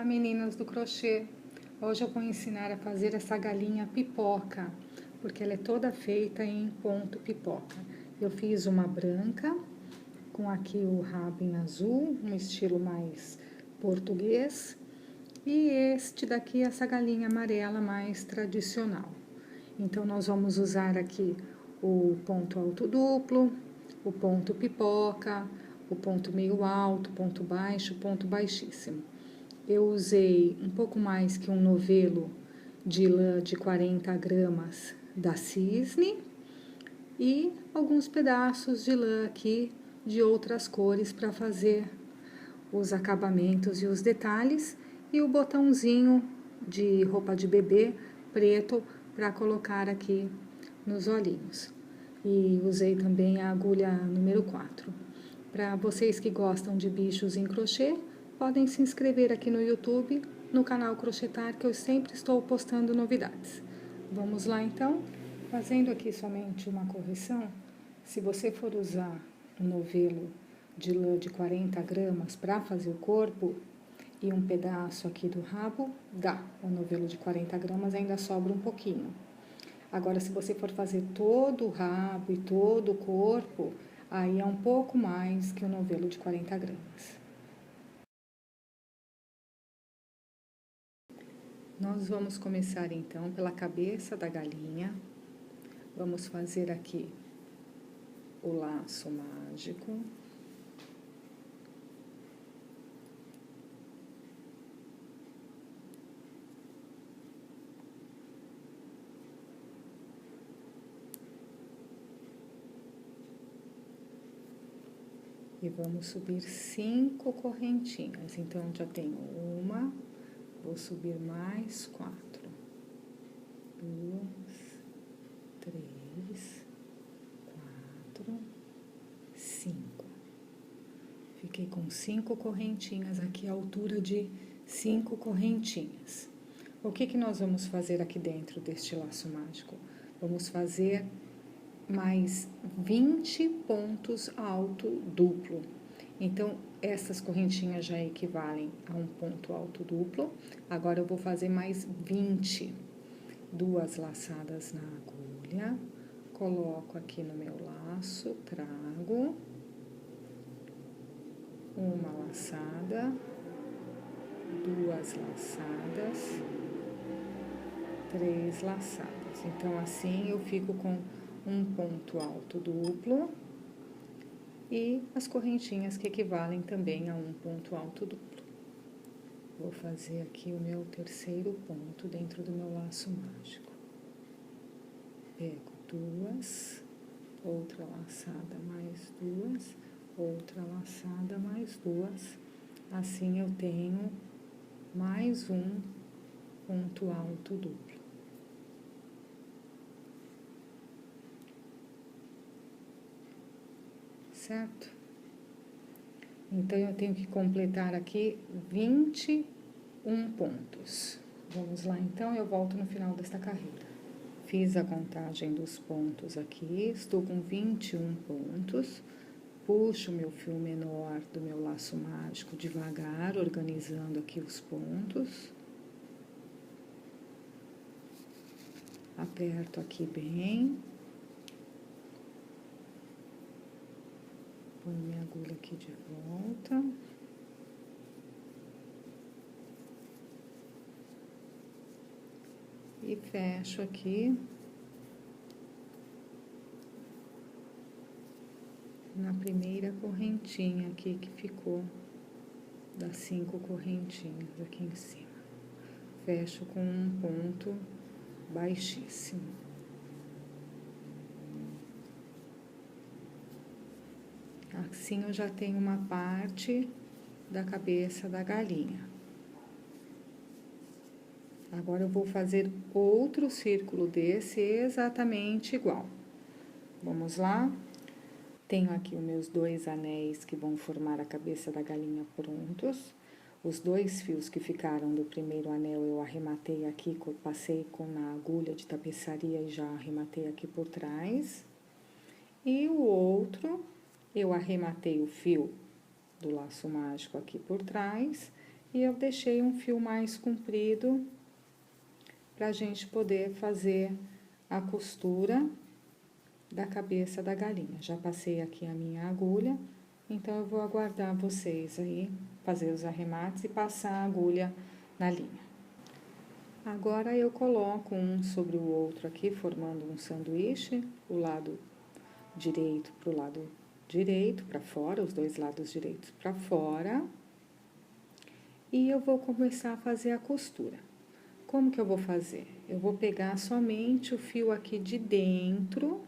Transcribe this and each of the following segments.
Olá meninas do crochê, hoje eu vou ensinar a fazer essa galinha pipoca, porque ela é toda feita em ponto pipoca. Eu fiz uma branca, com aqui o rabo em azul, um estilo mais português, e este daqui, essa galinha amarela mais tradicional. Então, nós vamos usar aqui o ponto alto duplo, o ponto pipoca, o ponto meio alto, ponto baixo, ponto baixíssimo. Eu usei um pouco mais que um novelo de lã de 40 gramas da Cisne e alguns pedaços de lã aqui de outras cores para fazer os acabamentos e os detalhes, e o botãozinho de roupa de bebê preto para colocar aqui nos olhinhos. E usei também a agulha número 4. Para vocês que gostam de bichos em crochê, podem se inscrever aqui no YouTube, no canal Crochetar, que eu sempre estou postando novidades. Vamos lá então? Fazendo aqui somente uma correção, se você for usar um novelo de lã de 40 gramas para fazer o corpo e um pedaço aqui do rabo, dá. O novelo de 40 gramas ainda sobra um pouquinho. Agora, se você for fazer todo o rabo e todo o corpo, aí é um pouco mais que o novelo de 40 gramas. Nós vamos começar então pela cabeça da galinha. Vamos fazer aqui o laço mágico. E vamos subir 5 correntinhas. Então, já tenho uma, vou subir mais 4. 2, 3, 4, 5. Fiquei com 5 correntinhas aqui, a altura de 5 correntinhas. O que nós vamos fazer aqui dentro deste laço mágico? Vamos fazer mais 20 pontos alto duplo. Então, essas correntinhas já equivalem a um ponto alto duplo. Agora, eu vou fazer mais 20. 2 laçadas na agulha, coloco aqui no meu laço, trago, uma laçada, 2 laçadas, 3 laçadas. Então, assim, eu fico com um ponto alto duplo e as correntinhas que equivalem também a um ponto alto duplo. Vou fazer aqui o meu terceiro ponto dentro do meu laço mágico. Pego 2, outra laçada mais 2, outra laçada mais 2. Assim, eu tenho mais um ponto alto duplo. Certo? Então, eu tenho que completar aqui 21 pontos. Vamos lá, então, eu volto no final desta carreira. Fiz a contagem dos pontos aqui, estou com 21 pontos. Puxo o meu fio menor do meu laço mágico devagar, organizando aqui os pontos. Aperto aqui bem. Põe minha agulha aqui de volta. E fecho aqui na primeira correntinha aqui que ficou das 5 correntinhas aqui em cima. Fecho com um ponto baixíssimo. Assim, eu já tenho uma parte da cabeça da galinha. Agora, eu vou fazer outro círculo desse exatamente igual. Vamos lá? Tenho aqui os meus 2 anéis que vão formar a cabeça da galinha prontos. Os 2 fios que ficaram do primeiro anel eu arrematei aqui, passei na agulha de tapeçaria e já arrematei aqui por trás. E o outro, eu arrematei o fio do laço mágico aqui por trás E eu deixei um fio mais comprido pra gente poder fazer a costura da cabeça da galinha. Já passei aqui a minha agulha, então eu vou aguardar vocês aí fazer os arremates e passar a agulha na linha. Agora eu coloco um sobre o outro aqui, formando um sanduíche, o lado direito para o lado direito, para fora, os dois lados direitos para fora. E eu vou começar a fazer a costura. Como que eu vou fazer? Eu vou pegar somente o fio aqui de dentro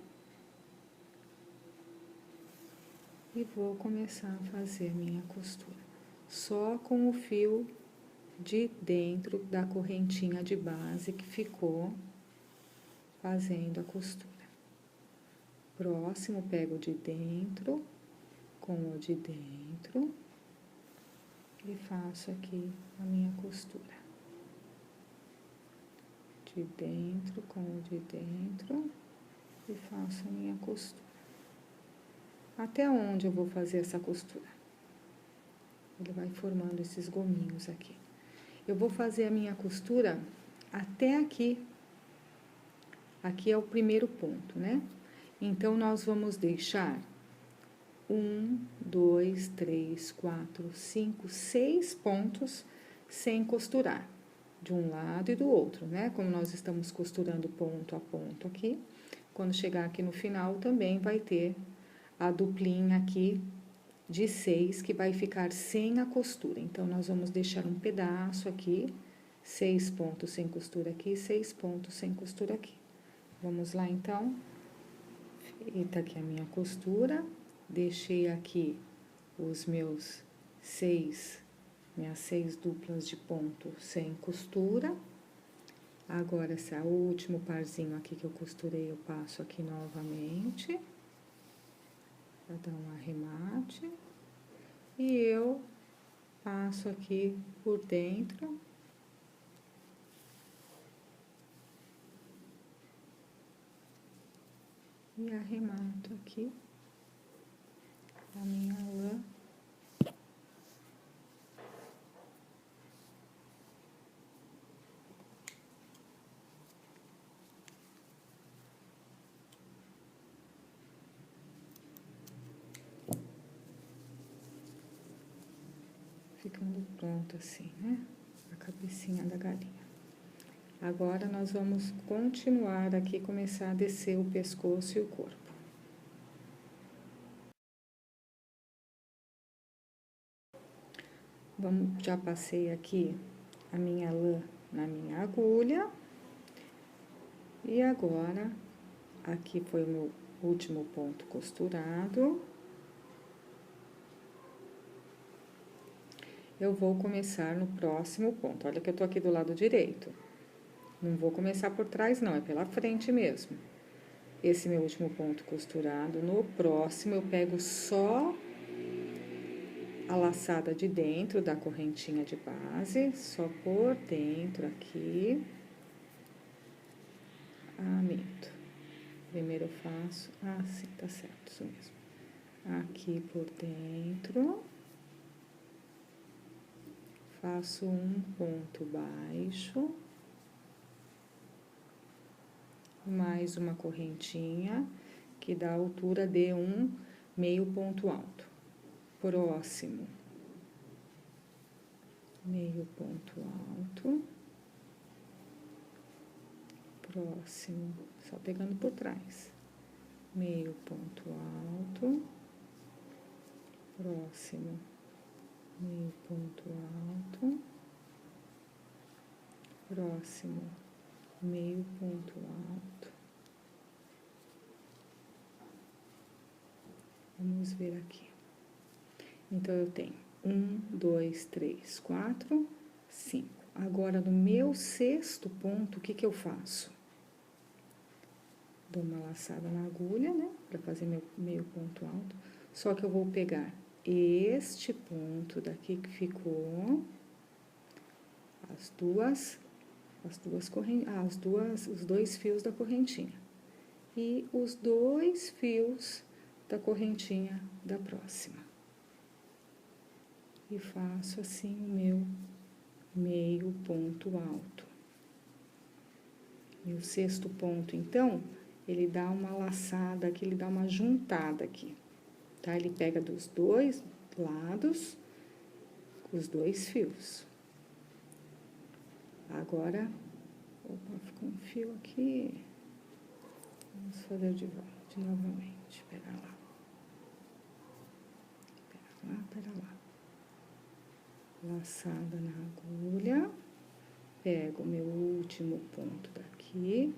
e vou começar a fazer a minha costura. Só com o fio de dentro da correntinha de base que ficou fazendo a costura. Próximo, pego o de dentro com o de dentro e faço aqui a minha costura. De dentro com o de dentro e faço a minha costura. Até onde eu vou fazer essa costura? Ele vai formando esses gominhos aqui. Eu vou fazer a minha costura até aqui. Aqui é o primeiro ponto, né? Então, nós vamos deixar 1, 2, 3, 4, 5, 6 pontos sem costurar, de um lado e do outro, né? Como nós estamos costurando ponto a ponto aqui, quando chegar aqui no final também vai ter a duplinha aqui de 6 que vai ficar sem a costura. Então, nós vamos deixar um pedaço aqui, 6 pontos sem costura aqui, 6 pontos sem costura aqui. Vamos lá, então. Feita aqui a minha costura, deixei aqui os minhas 6 duplas de ponto sem costura. Agora, esse é o último parzinho aqui que eu costurei, eu passo aqui novamente, para dar um arremate. E eu passo aqui por dentro. E arremato aqui a minha lã. Ficando pronto assim, né? A cabecinha da galinha. Agora, nós vamos continuar aqui, começar a descer o pescoço e o corpo. Já passei aqui a minha lã na minha agulha. E agora, aqui foi o meu último ponto costurado. Eu vou começar no próximo ponto. Olha que eu tô aqui do lado direito. Não vou começar por trás, não, é pela frente mesmo. Esse meu último ponto costurado. No próximo, eu pego só a laçada de dentro da correntinha de base, só por dentro aqui. Minto. Primeiro eu faço, sim, tá certo, isso mesmo. Aqui por dentro. Faço um ponto baixo. Mais uma correntinha, que dá a altura de um meio ponto alto. Próximo. Meio ponto alto. Próximo, só pegando por trás. Meio ponto alto. Próximo. Meio ponto alto. Próximo. Meio ponto alto. Vamos ver aqui. Então, eu tenho 1, 2, 3, 4, 5. Agora, no meu sexto ponto, o que que eu faço? Dou uma laçada na agulha, né? Pra fazer meu meio ponto alto. Só que eu vou pegar este ponto daqui que ficou, os dois fios da correntinha. E os dois fios da correntinha da próxima. E faço assim o meu meio ponto alto. E o sexto ponto, então, ele dá uma laçada aqui, ele dá uma juntada aqui, tá? Ele pega dos dois lados, com os dois fios. Agora, opa, ficou um fio aqui. Vamos fazer de novamente, pera lá. Pera lá. Laçada na agulha, pego o meu último ponto daqui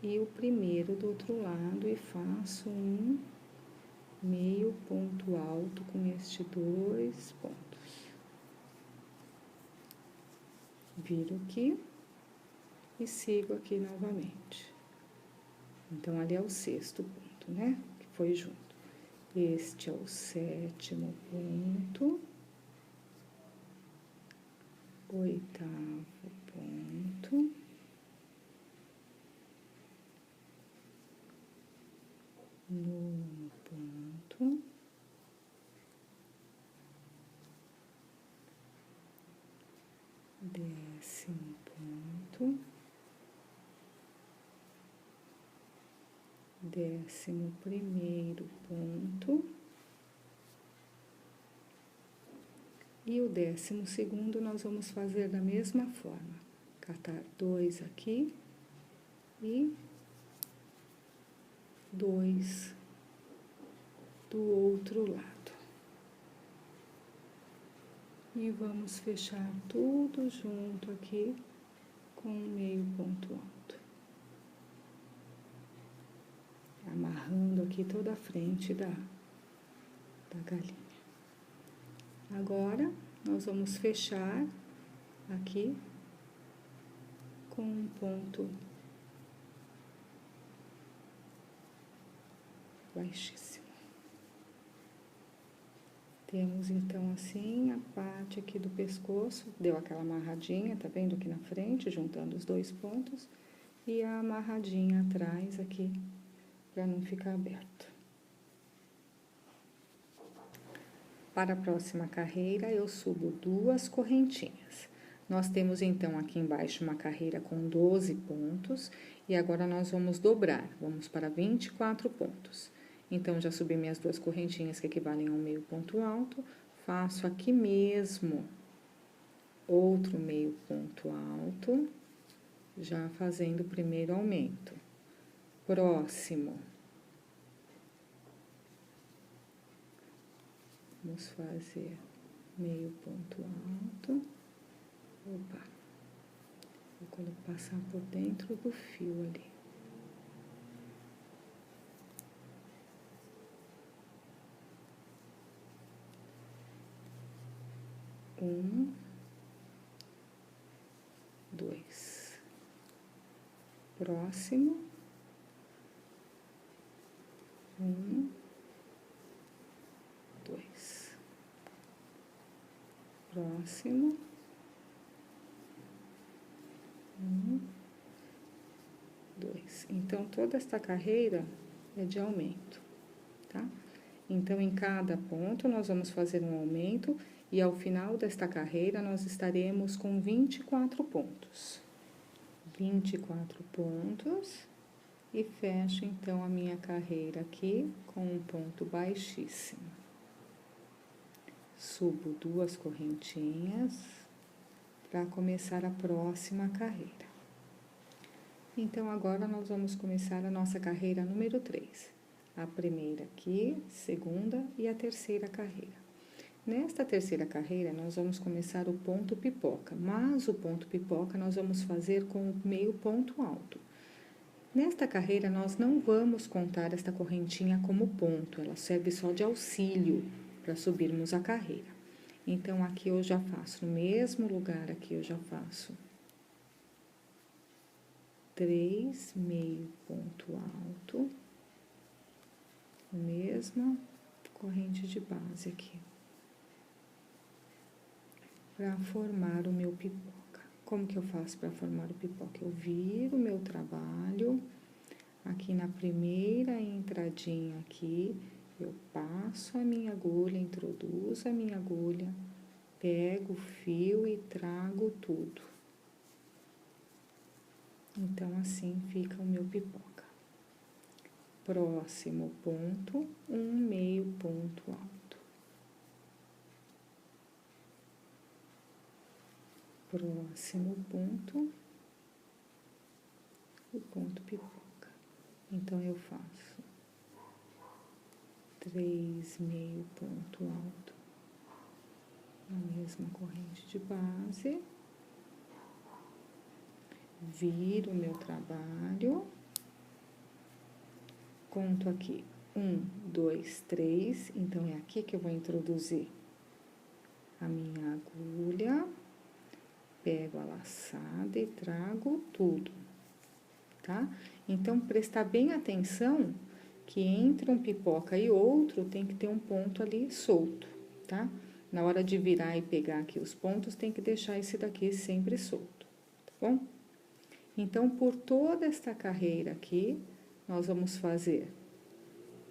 e o primeiro do outro lado e faço um meio ponto alto com estes dois pontos. Viro aqui e sigo aqui novamente. Então, ali é o sexto ponto, né? Que foi junto. Este é o sétimo ponto. Oitavo ponto. Nono ponto. Décimo ponto. Décimo primeiro ponto. E o 12º nós vamos fazer da mesma forma. Catar 2 aqui e 2 do outro lado. E vamos fechar tudo junto aqui com meio ponto alto. Amarrando aqui toda a frente da galinha. Agora, nós vamos fechar aqui com um ponto baixíssimo. Temos, então, assim, a parte aqui do pescoço, deu aquela amarradinha, tá vendo aqui na frente, juntando os dois pontos, e a amarradinha atrás aqui, para não ficar aberto. Para a próxima carreira, eu subo 2 correntinhas. Nós temos, então, aqui embaixo uma carreira com 12 pontos, e agora nós vamos dobrar, vamos para 24 pontos. Então, já subi minhas 2 correntinhas, que equivalem a um meio ponto alto, faço aqui mesmo outro meio ponto alto, já fazendo o primeiro aumento. Próximo. Vamos fazer meio ponto alto. Opa, vou passar por dentro do fio ali. Um, 2. Próximo. 1, 2. Próximo. 1, 2. Então, toda esta carreira é de aumento, tá? Então, em cada ponto, nós vamos fazer um aumento e ao final desta carreira, nós estaremos com 24 pontos. 24 pontos e fecho, então, a minha carreira aqui com um ponto baixíssimo. Subo 2 correntinhas para começar a próxima carreira. Então, agora nós vamos começar a nossa carreira número 3. A primeira aqui, segunda e a terceira carreira. Nesta terceira carreira, nós vamos começar o ponto pipoca, mas o ponto pipoca nós vamos fazer com o meio ponto alto. Nesta carreira, nós não vamos contar esta correntinha como ponto, ela serve só de auxílio para subirmos a carreira. Então, aqui eu já faço, no mesmo lugar aqui eu já faço 3 meio ponto alto, mesma corrente de base aqui, para formar o meu pipoca. Como que eu faço para formar o pipoca? Eu viro o meu trabalho, aqui na primeira entradinha aqui, eu passo a minha agulha, introduzo a minha agulha, pego o fio e trago tudo. Então, assim fica o meu pipoca. Próximo ponto, um meio ponto alto. Próximo ponto, o ponto pipoca. Então, eu faço 3 meio ponto alto na mesma corrente de base. Viro o meu trabalho. Conto aqui 1, 2, 3, então é aqui que eu vou introduzir a minha agulha, pego a laçada e trago tudo, tá? Então, prestar bem atenção que entre um pipoca e outro tem que ter um ponto ali solto, tá? Na hora de virar e pegar aqui os pontos, tem que deixar esse daqui sempre solto, tá bom? Então, por toda esta carreira aqui, nós vamos fazer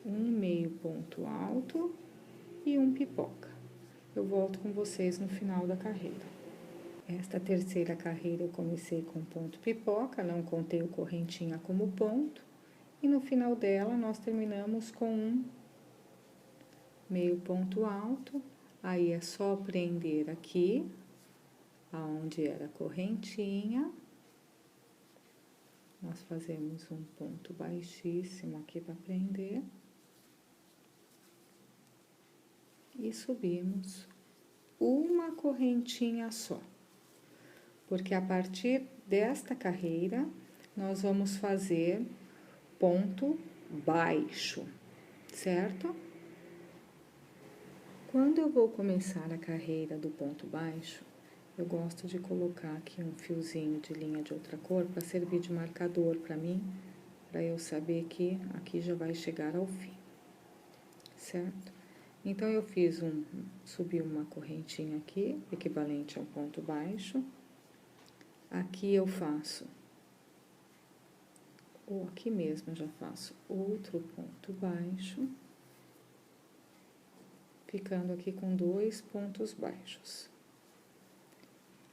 um meio ponto alto e um pipoca. Eu volto com vocês no final da carreira. Esta terceira carreira eu comecei com ponto pipoca, não contei o correntinha como ponto. E no final dela, nós terminamos com um meio ponto alto. Aí, é só prender aqui, aonde era a correntinha. Nós fazemos um ponto baixíssimo aqui para prender. E subimos uma correntinha só. Porque a partir desta carreira, nós vamos fazer ponto baixo, certo? Quando eu vou começar a carreira do ponto baixo, eu gosto de colocar aqui um fiozinho de linha de outra cor para servir de marcador para mim, para eu saber que aqui já vai chegar ao fim, certo? Então, eu subi uma correntinha aqui, equivalente a um ponto baixo. Aqui eu faço, ou aqui mesmo eu já faço outro ponto baixo, ficando aqui com 2 pontos baixos.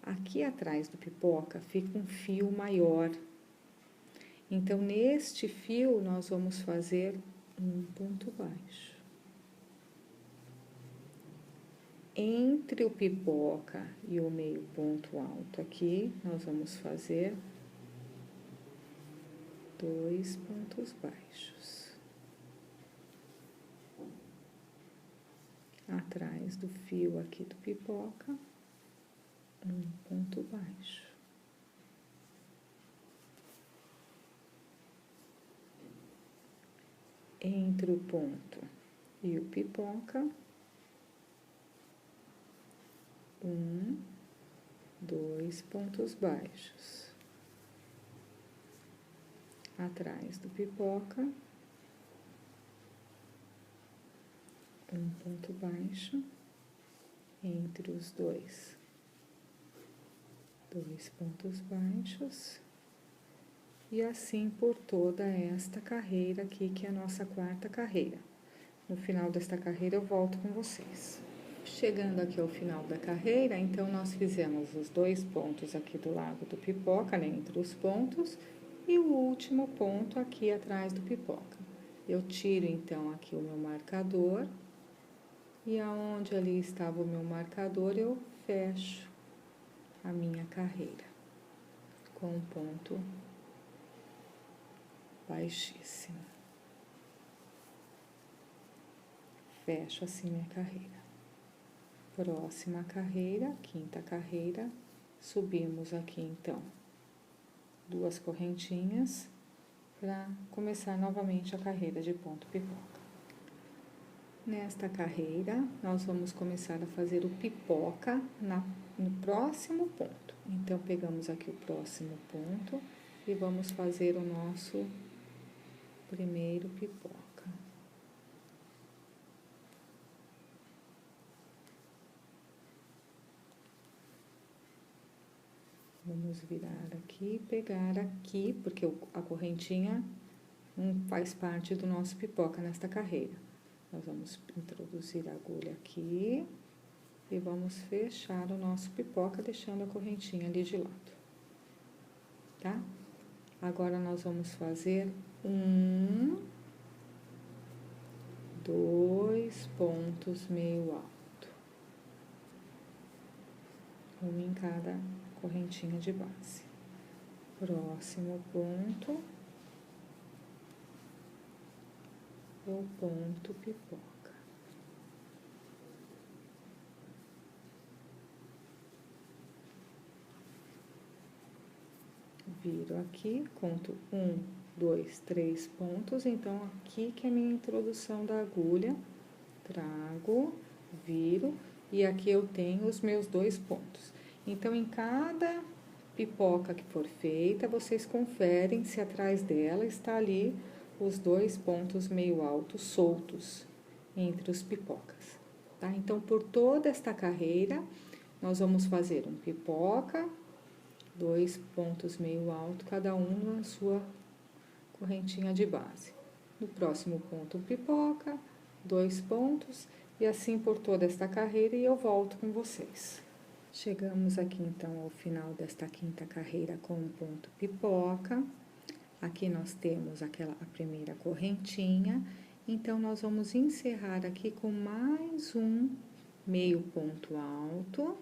Aqui atrás do pipoca fica um fio maior. Então, neste fio, nós vamos fazer um ponto baixo. Entre o pipoca e o meio ponto alto aqui, nós vamos fazer 2 pontos baixos. Atrás do fio aqui do pipoca, um ponto baixo. Entre o ponto e o pipoca, 2 pontos baixos. Atrás do pipoca, um ponto baixo. Entre os dois, 2 pontos baixos. E assim por toda esta carreira aqui, que é a nossa quarta carreira. No final desta carreira, eu volto com vocês. Chegando aqui ao final da carreira, então, nós fizemos os 2 pontos aqui do lado do pipoca, né, entre os pontos, e o último ponto aqui atrás do pipoca. Eu tiro, então, aqui o meu marcador, e aonde ali estava o meu marcador, eu fecho a minha carreira com um ponto baixíssimo. Fecho assim minha carreira. Próxima carreira, quinta carreira, subimos aqui então 2 correntinhas para começar novamente a carreira de ponto pipoca. Nesta carreira, nós vamos começar a fazer o pipoca no próximo ponto. Então, pegamos aqui o próximo ponto e vamos fazer o nosso primeiro pipoca. Vamos virar aqui e pegar aqui, porque a correntinha não faz parte do nosso pipoca nesta carreira. Nós vamos introduzir a agulha aqui, e vamos fechar o nosso pipoca, deixando a correntinha ali de lado, tá? Agora, nós vamos fazer 2 pontos meio alto, um em cada correntinha de base. Próximo ponto, o ponto pipoca. Viro aqui, conto 1, 2, 3 pontos, então aqui que é a minha introdução da agulha, trago, viro, e aqui eu tenho os meus 2 pontos. Então, em cada pipoca que for feita, vocês conferem se atrás dela está ali os 2 pontos meio altos soltos entre os pipocas, tá? Então, por toda esta carreira, nós vamos fazer um pipoca, 2 pontos meio alto, cada um na sua correntinha de base. No próximo ponto, pipoca, 2 pontos, e assim por toda esta carreira, e eu volto com vocês. Chegamos aqui, então, ao final desta 5ª carreira com um ponto pipoca. Aqui nós temos a primeira correntinha, então, nós vamos encerrar aqui com mais um meio ponto alto.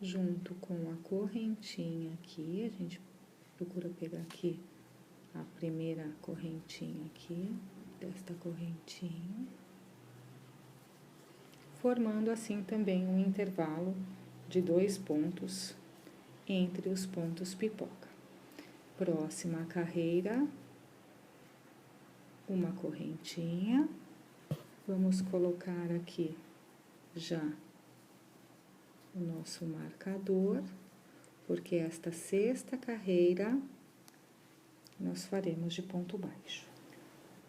Junto com a correntinha aqui, a gente procura pegar aqui a primeira correntinha aqui, desta correntinha, formando assim também um intervalo de 2 pontos entre os pontos pipoca. Próxima carreira, uma correntinha, vamos colocar aqui já o nosso marcador, porque esta 6ª carreira nós faremos de ponto baixo.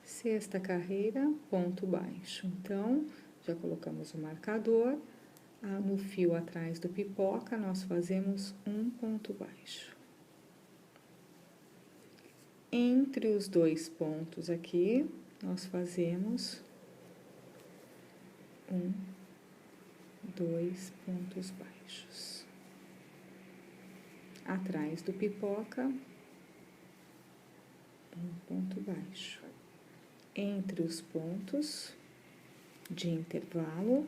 6ª carreira, ponto baixo. Então, já colocamos o marcador, no fio atrás do pipoca, nós fazemos um ponto baixo. Entre os 2 pontos aqui, nós fazemos 2 pontos baixos. Atrás do pipoca, um ponto baixo. Entre os pontos de intervalo,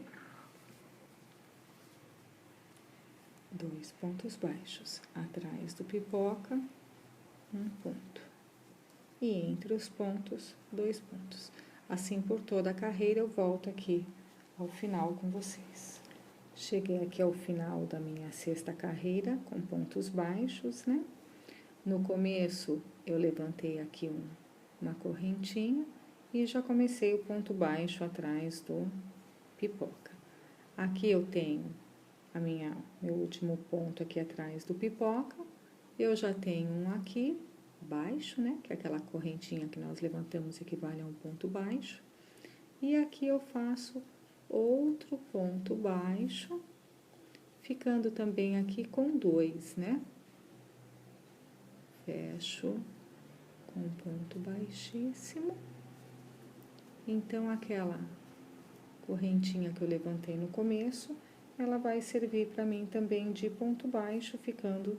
2 pontos baixos. Atrás do pipoca, um ponto. E entre os pontos, 2 pontos. Assim por toda a carreira, eu volto aqui ao final com vocês. Cheguei aqui ao final da minha 6ª carreira, com pontos baixos, né? No começo, eu levantei aqui uma correntinha e já comecei o ponto baixo atrás do pipoca. Aqui eu tenho meu último ponto aqui atrás do pipoca, eu já tenho um aqui baixo, né? Que é aquela correntinha que nós levantamos equivale a um ponto baixo. E aqui eu faço outro ponto baixo, ficando também aqui com 2, né? Fecho com um ponto baixíssimo. Então, aquela correntinha que eu levantei no começo, ela vai servir para mim também de ponto baixo, ficando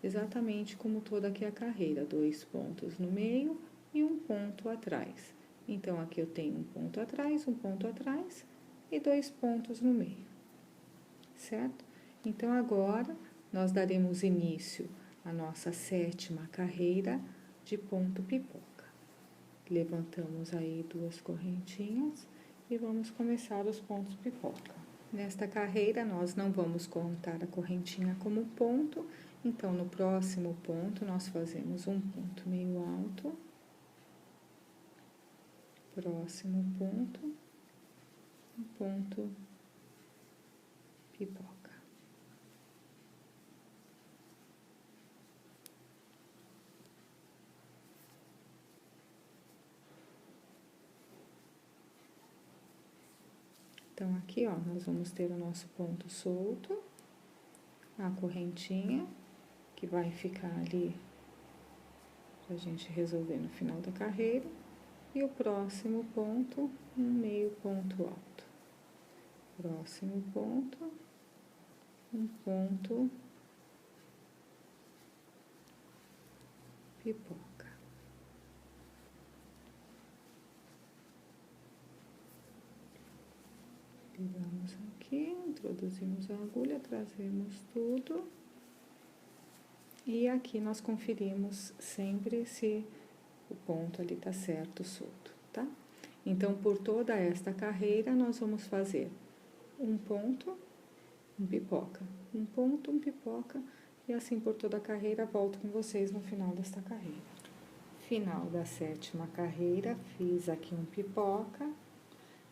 exatamente como toda aqui a carreira, 2 pontos no meio e um ponto atrás. Então, aqui eu tenho um ponto atrás e 2 pontos no meio, certo? Então, agora, nós daremos início à nossa 7ª carreira de ponto pipoca. Levantamos aí 2 correntinhas e vamos começar os pontos pipoca. Nesta carreira, nós não vamos contar a correntinha como ponto, então, no próximo ponto, nós fazemos um ponto meio alto. Próximo ponto, um ponto pipoca. Então, aqui, ó, nós vamos ter o nosso ponto solto, a correntinha, que vai ficar ali pra gente resolver no final da carreira. E o próximo ponto, um meio ponto alto. Próximo ponto, um ponto pipoca. Pegamos aqui, introduzimos a agulha, trazemos tudo. E aqui nós conferimos sempre se o ponto ali tá certo, solto, tá? Então, por toda esta carreira, nós vamos fazer um ponto, um pipoca, um ponto, um pipoca, e assim por toda a carreira, volto com vocês no final desta carreira. Final da 7ª carreira, fiz aqui um pipoca,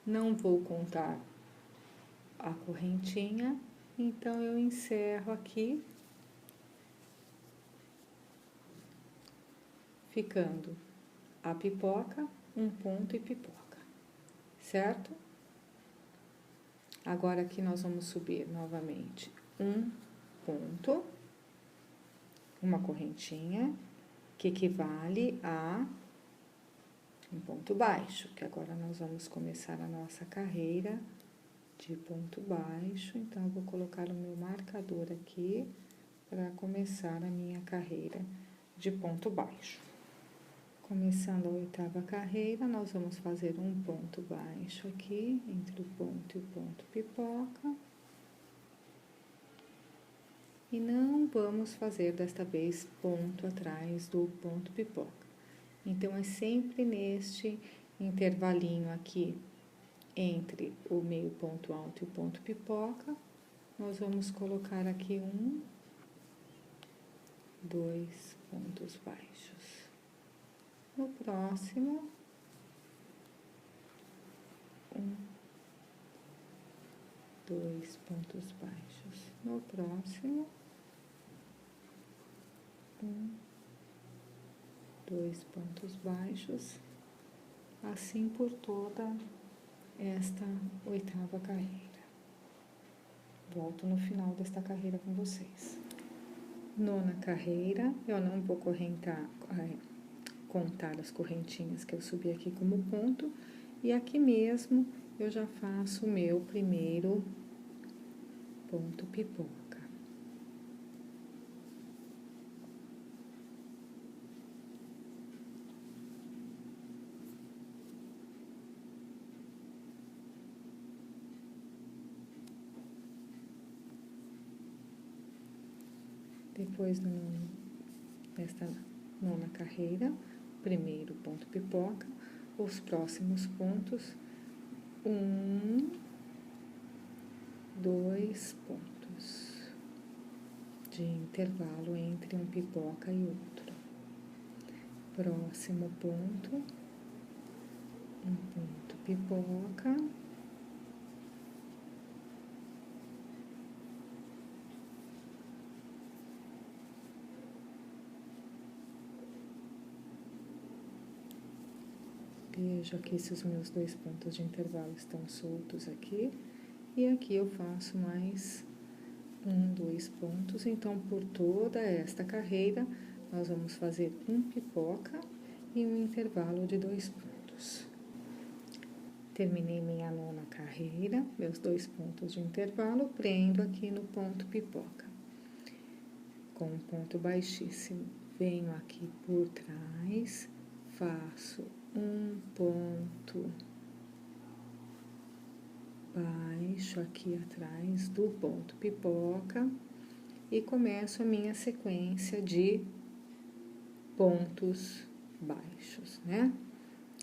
não vou contar a correntinha, então eu encerro aqui, ficando a pipoca, um ponto e pipoca, certo? Agora aqui nós vamos subir novamente um ponto, uma correntinha, que equivale a um ponto baixo, que agora nós vamos começar a nossa carreira de ponto baixo. Então, eu vou colocar o meu marcador aqui para começar a minha carreira de ponto baixo. Começando a 8ª carreira, nós vamos fazer um ponto baixo aqui, entre o ponto e o ponto pipoca. E não vamos fazer desta vez ponto atrás do ponto pipoca. Então, é sempre neste intervalinho aqui, entre o meio ponto alto e o ponto pipoca, nós vamos colocar aqui 1, 2 pontos baixos. No próximo, 1, 2 pontos baixos. No próximo, 1, 2 pontos baixos. Assim por toda esta 8ª carreira. Volto no final desta carreira com vocês. 9ª carreira, eu não vou contar as correntinhas que eu subi aqui como ponto, e aqui mesmo eu já faço o meu primeiro ponto pipoca. Depois, nesta 9ª carreira, primeiro ponto pipoca, os próximos pontos, 1, 2 pontos de intervalo entre um pipoca e outro. Próximo ponto, um ponto pipoca. Vejo aqui se os meus 2 pontos de intervalo estão soltos aqui. E aqui eu faço mais 1, 2 pontos. Então, por toda esta carreira, nós vamos fazer um pipoca e um intervalo de 2 pontos. Terminei minha 9ª carreira, meus 2 pontos de intervalo, prendo aqui no ponto pipoca. Com um ponto baixíssimo, venho aqui por trás, faço um ponto baixo aqui atrás do ponto pipoca e começo a minha sequência de pontos baixos, né?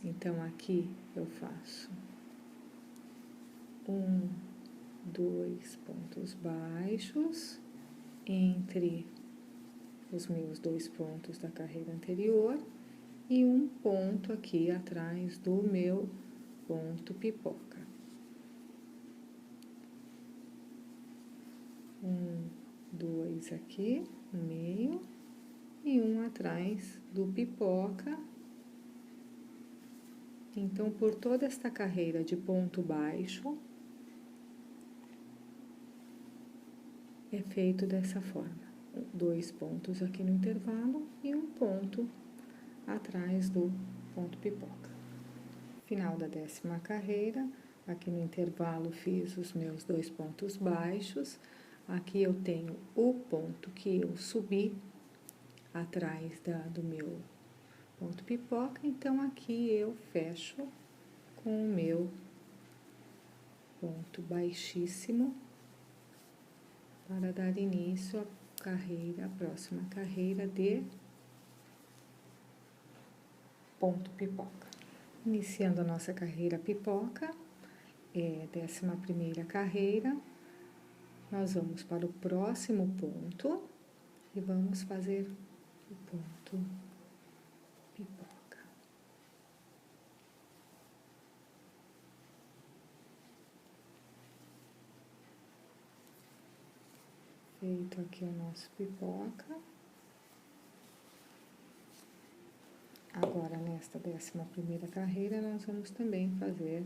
Então, aqui eu faço 1, 2 pontos baixos entre os meus 2 pontos da carreira anterior e um ponto aqui atrás do meu ponto pipoca. 1, 2 aqui no meio e um atrás do pipoca. Então, por toda esta carreira de ponto baixo, é feito dessa forma. 2 pontos aqui no intervalo e um ponto atrás do ponto pipoca. Final da 10ª carreira, aqui no intervalo fiz os meus 2 pontos baixos, aqui eu tenho o ponto que eu subi atrás do meu ponto pipoca, então aqui eu fecho com o meu ponto baixíssimo para dar início à carreira, a próxima carreira de ponto pipoca. Iniciando a nossa carreira pipoca, 11ª carreira, nós vamos para o próximo ponto e vamos fazer o ponto pipoca. Feito aqui o nosso pipoca. Agora, nesta 11ª carreira, nós vamos também fazer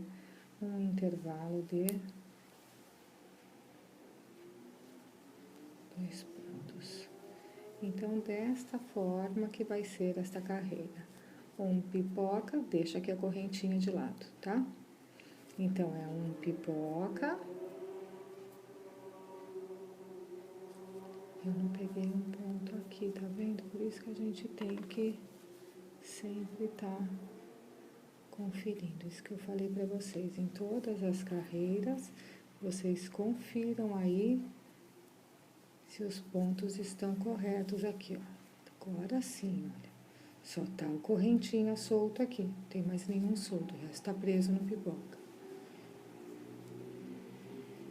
um intervalo de 2 pontos. Então, desta forma que vai ser esta carreira. Um pipoca, deixa aqui a correntinha de lado, tá? Então, é um pipoca. Eu não peguei um ponto aqui, tá vendo? Por isso que a gente tem que sempre tá conferindo. Isso que eu falei pra vocês. Em todas as carreiras, vocês confiram aí se os pontos estão corretos aqui, ó. Agora sim, olha. Só tá o correntinha solto aqui. Não tem mais nenhum solto. O resto tá preso no pipoca.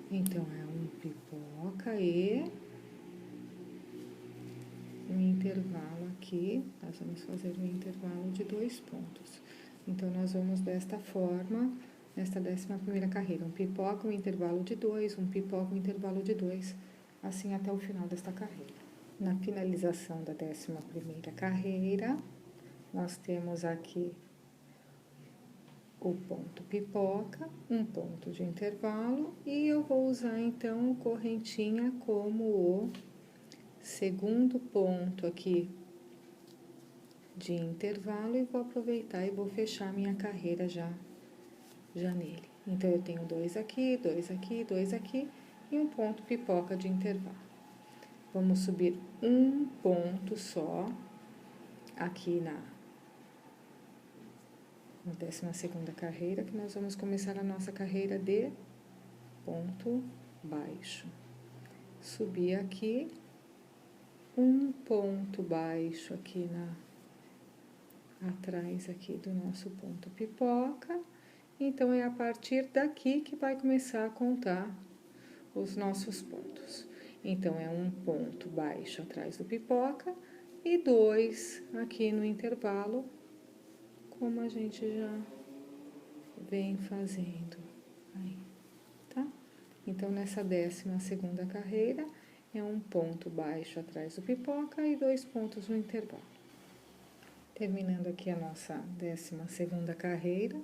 Então, é um pipoca e um intervalo aqui. Nós vamos fazer um intervalo de 2 pontos. Então, nós vamos desta forma, nesta 11ª carreira. Um pipoca, um intervalo de 2, um pipoca, um intervalo de 2. Assim até o final desta carreira. Na finalização da 11ª carreira, nós temos aqui o ponto pipoca, um ponto de intervalo, e eu vou usar então correntinha como o segundo ponto aqui de intervalo e vou aproveitar e vou fechar minha carreira já nele. Então, eu tenho 2 aqui, 2 aqui, 2 aqui e um ponto pipoca de intervalo. Vamos subir um ponto só aqui na 12ª carreira, que nós vamos começar a nossa carreira de ponto baixo. Subir aqui, um ponto baixo aqui atrás aqui do nosso ponto pipoca. Então, é a partir daqui que vai começar a contar os nossos pontos. Então, é um ponto baixo atrás do pipoca e 2 aqui no intervalo, como a gente já vem fazendo aí, tá? Então, nessa 12ª carreira, é um ponto baixo atrás do pipoca e 2 pontos no intervalo. Terminando aqui a nossa 12ª carreira,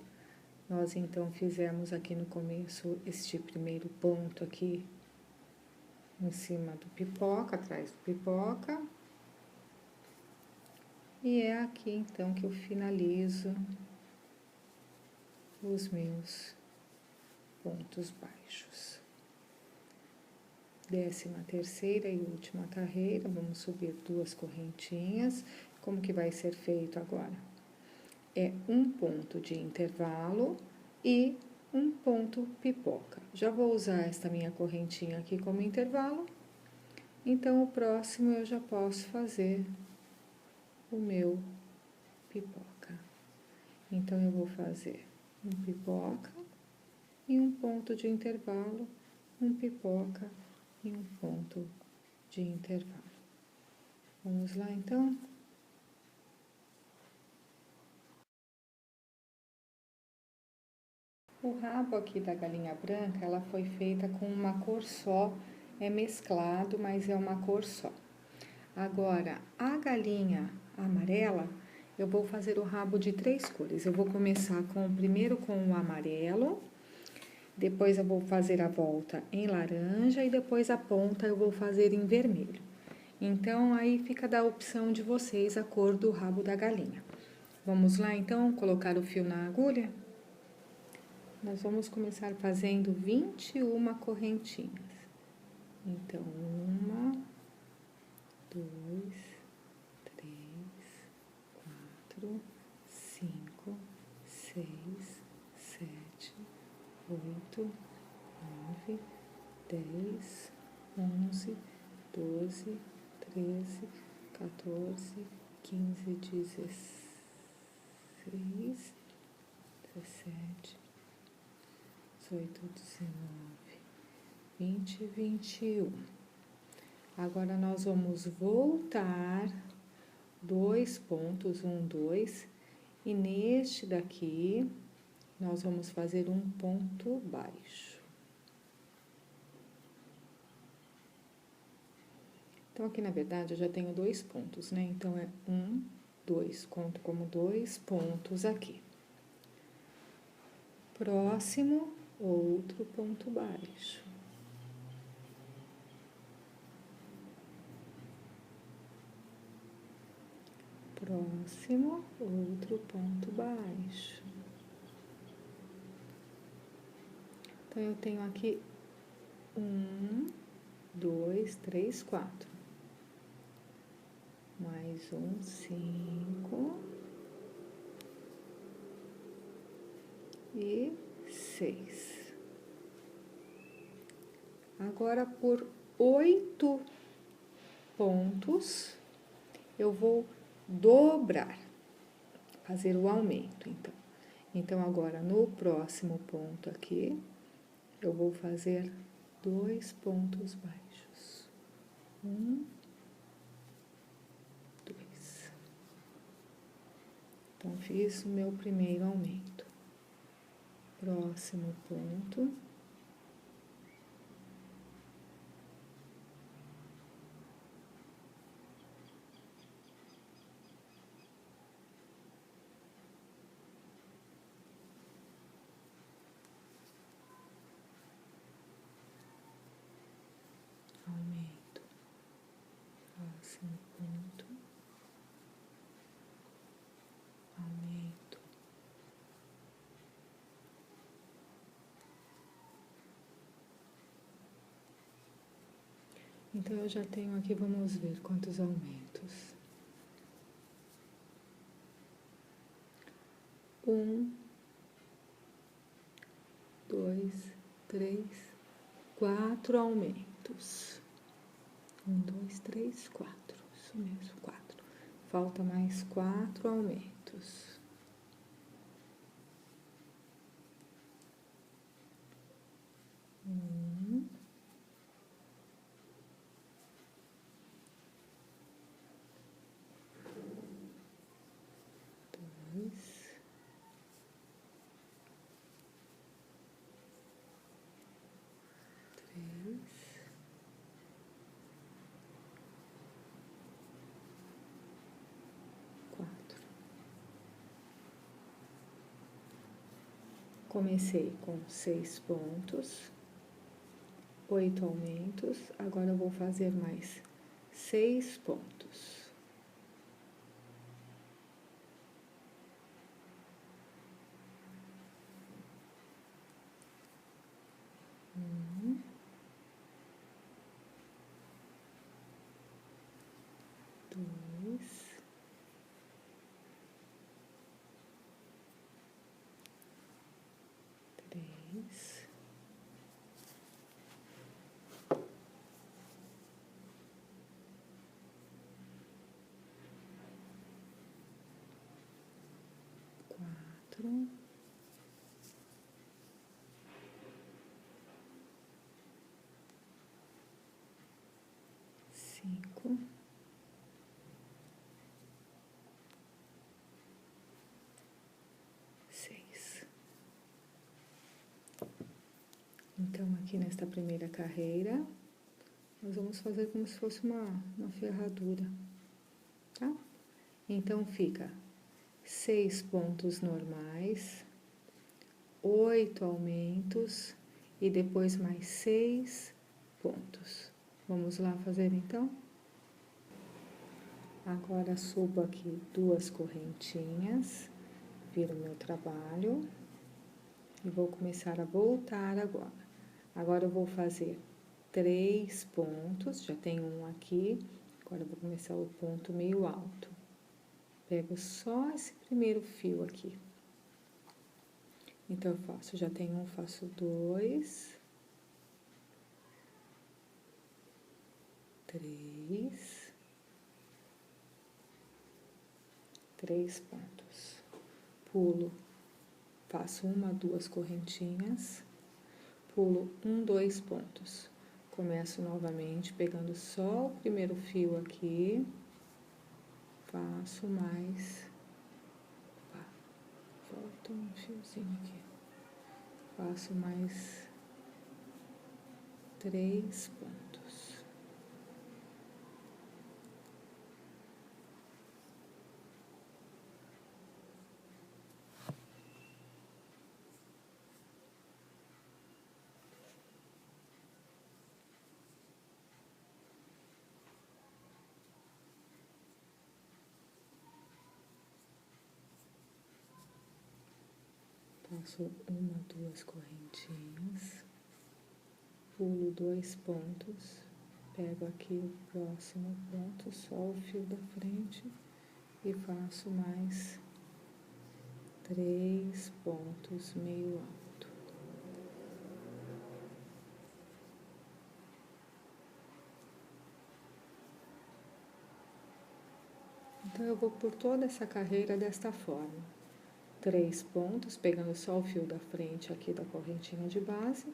nós então fizemos aqui no começo este primeiro ponto aqui em cima do pipoca, atrás do pipoca. E é aqui então que eu finalizo os meus pontos baixos. 13ª e última carreira, vamos subir 2 correntinhas. Como que vai ser feito agora? É um ponto de intervalo e um ponto pipoca. Já vou usar esta minha correntinha aqui como intervalo, então o próximo eu já posso fazer o meu pipoca. Então, eu vou fazer um pipoca e um ponto de intervalo, um pipoca e um ponto de intervalo. Vamos lá, então? O rabo aqui da galinha branca, ela foi feita com uma cor só, é mesclado, mas é uma cor só. Agora, a galinha amarela, eu vou fazer o rabo de 3 cores. Eu vou começar primeiro com o amarelo, depois eu vou fazer a volta em laranja e depois a ponta eu vou fazer em vermelho. Então, aí fica da opção de vocês a cor do rabo da galinha. Vamos lá, então, colocar o fio na agulha? Nós vamos começar fazendo 21 correntinhas. Então, 1, 2, 3, 4, 5, 6, 7, 8, 9, 10, 11, 12, 13, 14, 15, 16, 17, 18, 19, 20, 21. Agora, nós vamos voltar 2 pontos, 1, 2, e neste daqui, nós vamos fazer um ponto baixo. Então, aqui, na verdade, eu já tenho 2 pontos, né? Então, é 1, 2, conto como 2 pontos aqui. Próximo, outro ponto baixo. Próximo, outro ponto baixo. Então, eu tenho aqui 1, 2, 3, 4. Mais um, 5. E 6. Agora, por 8 pontos, eu vou dobrar, fazer o aumento, então. Então, agora, no próximo ponto aqui, eu vou fazer 2 pontos baixos. 1, 2. Então, fiz o meu primeiro aumento. Próximo ponto. Aumento. Próximo ponto. Aumento. Então, eu já tenho aqui, vamos ver quantos aumentos. 1, 2, 3, 4 aumentos. 1, 2, 3, 4. Isso mesmo, 4. Falta mais 4 aumentos. 1, 2, 3, 4. Comecei com 6 pontos, 8 aumentos, agora eu vou fazer mais 6 pontos. 1, 2, 3, 4, 5, 6. Então, aqui nesta primeira carreira, nós vamos fazer como se fosse uma ferradura, tá? Então, fica 6 pontos normais, 8 aumentos e depois mais 6 pontos. Vamos lá fazer, então? Agora, subo aqui 2 correntinhas, viro meu trabalho e vou começar a voltar agora. Agora, eu vou fazer 3 pontos, já tenho um aqui, agora eu vou começar o ponto meio alto. Pego só esse primeiro fio aqui. Então, eu já tenho um, faço 2, 3 pontos. Pulo, faço 1, 2 correntinhas, pulo 1, 2 pontos. Começo novamente pegando só o primeiro fio aqui, faço mais, falta um fiozinho aqui, faço mais 3 pontos. Faço 1, 2 correntinhas, pulo 2 pontos, pego aqui o próximo ponto, só o fio da frente e faço mais 3 pontos meio alto. Então, eu vou por toda essa carreira desta forma. 3 pontos, pegando só o fio da frente aqui da correntinha de base,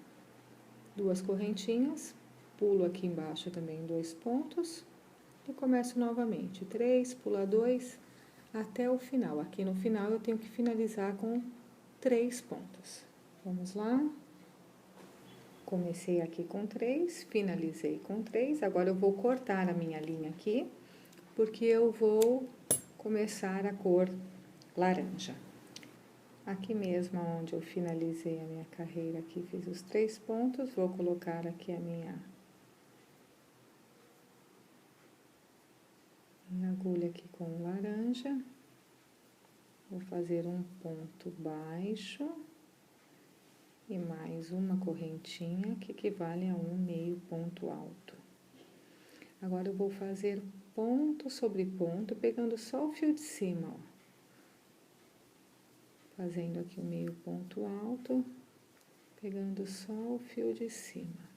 2 correntinhas, pulo aqui embaixo também 2 pontos e começo novamente, 3, pula 2, até o final. Aqui no final eu tenho que finalizar com 3 pontos. Vamos lá. Comecei aqui com 3, finalizei com 3, agora eu vou cortar a minha linha aqui, porque eu vou começar a cor laranja. Aqui mesmo onde eu finalizei a minha carreira aqui, fiz os 3 pontos, vou colocar aqui a minha agulha aqui com laranja, vou fazer um ponto baixo e mais uma correntinha que equivale a um meio ponto alto. Agora, eu vou fazer ponto sobre ponto, pegando só o fio de cima, ó. Fazendo aqui o meio ponto alto, pegando só o fio de cima.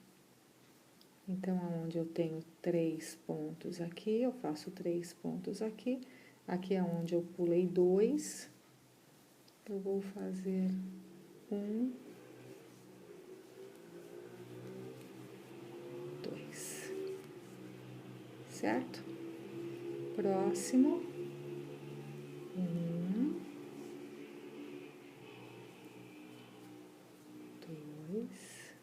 Então, aonde eu tenho 3 pontos aqui, eu faço 3 pontos aqui. Aqui é onde eu pulei 2, eu vou fazer 1, 2, certo? Próximo, 1, 2,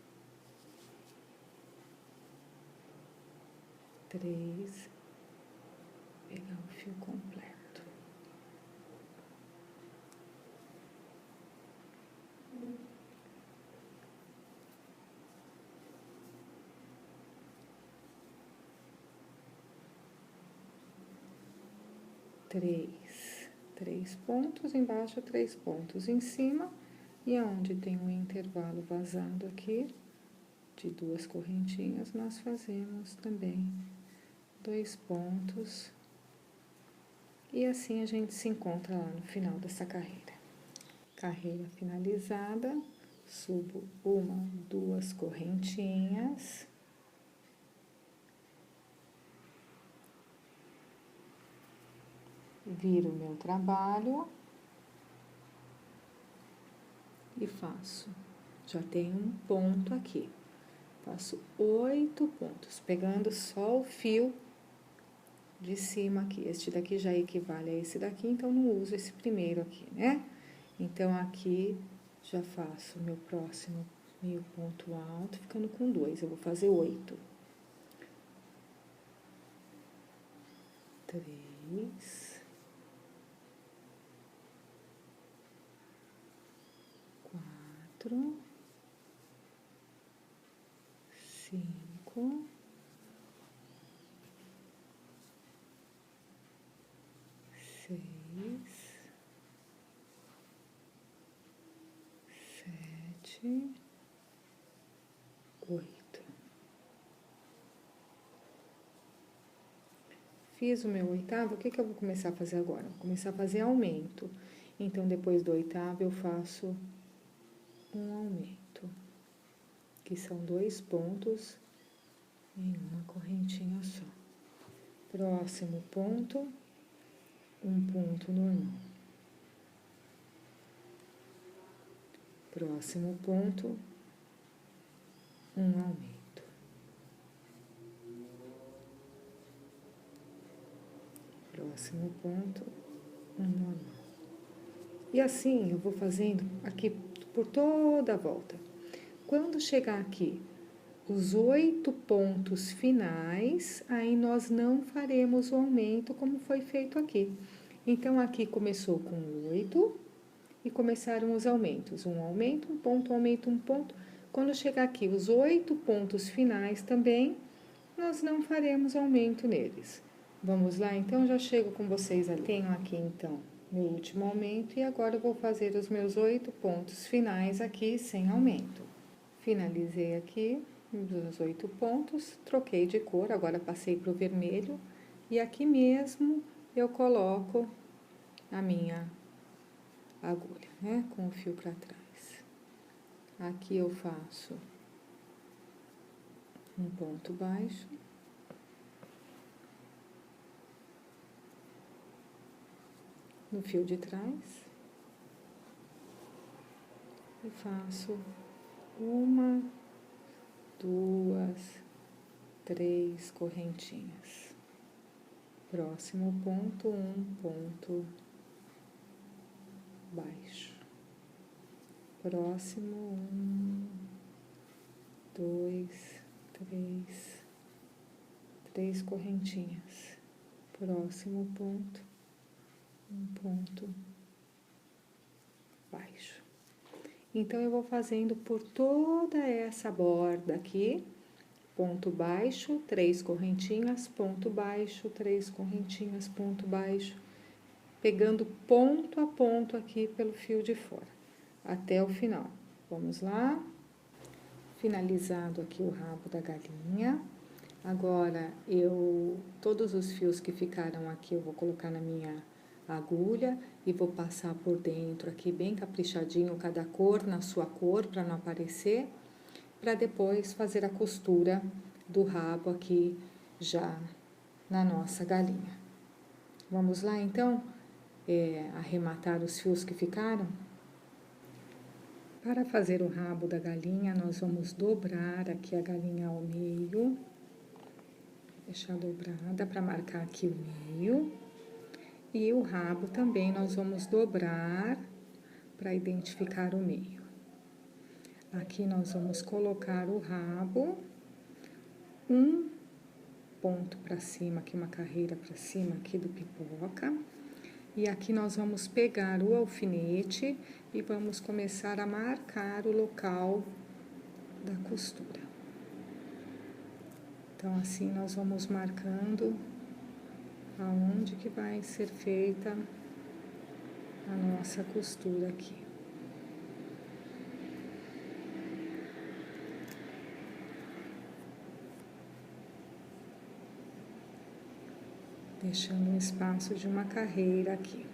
3, pegar o fio completo. Três pontos, embaixo 3 pontos em cima, e aonde tem um intervalo vazado aqui, de 2 correntinhas, nós fazemos também 2 pontos, e assim a gente se encontra lá no final dessa carreira. Carreira finalizada, subo 1, 2 correntinhas, viro o meu trabalho e faço. Já tenho um ponto aqui. Faço 8 pontos, pegando só o fio de cima aqui. Este daqui já equivale a esse daqui, então não uso esse primeiro aqui, né? Então, aqui já faço o meu próximo meio ponto alto, ficando com 2. Eu vou fazer 8. 3, 4, 5, 6, 7, 8. Fiz o meu oitavo, o que eu vou começar a fazer agora? Vou começar a fazer aumento. Então, depois do oitavo, eu faço um aumento, que são 2 pontos em uma correntinha só. Próximo ponto, um ponto normal. Próximo ponto, um aumento. Próximo ponto, um normal. E assim eu vou fazendo aqui por toda a volta. Quando chegar aqui os 8 pontos finais, aí nós não faremos o aumento como foi feito aqui. Então, aqui começou com 8 e começaram os aumentos. Um aumento, um ponto, aumento, um ponto. Quando chegar aqui os 8 pontos finais também, nós não faremos aumento neles. Vamos lá? Então, já chego com vocês. Eu tenho aqui, então, meu último aumento e agora eu vou fazer os meus 8 pontos finais aqui sem aumento. Finalizei aqui os 8 pontos, troquei de cor, agora passei para o vermelho e aqui mesmo eu coloco a minha agulha, né, com o fio para trás. Aqui eu faço um ponto baixo. No fio de trás. E faço 1, 2, 3 correntinhas. Próximo ponto, um ponto baixo. Próximo, 1, 2, 3 correntinhas. Próximo ponto, um ponto baixo. Então, eu vou fazendo por toda essa borda aqui, ponto baixo, 3 correntinhas, ponto baixo, 3 correntinhas, ponto baixo, pegando ponto a ponto aqui pelo fio de fora, até o final. Vamos lá. Finalizado aqui o rabo da galinha. Agora, todos os fios que ficaram aqui, eu vou colocar na minha agulha e vou passar por dentro aqui bem caprichadinho, cada cor na sua cor, para não aparecer, para depois fazer a costura do rabo aqui já na nossa galinha. Vamos lá, então, arrematar os fios que ficaram? Para fazer o rabo da galinha, nós vamos dobrar aqui a galinha ao meio, deixar dobrada para marcar aqui o meio. E o rabo também nós vamos dobrar para identificar o meio. Aqui nós vamos colocar o rabo, um ponto para cima, aqui uma carreira para cima aqui do pipoca. E aqui nós vamos pegar o alfinete e vamos começar a marcar o local da costura. Então, assim nós vamos marcando aonde que vai ser feita a nossa costura aqui. Deixando um espaço de uma carreira aqui,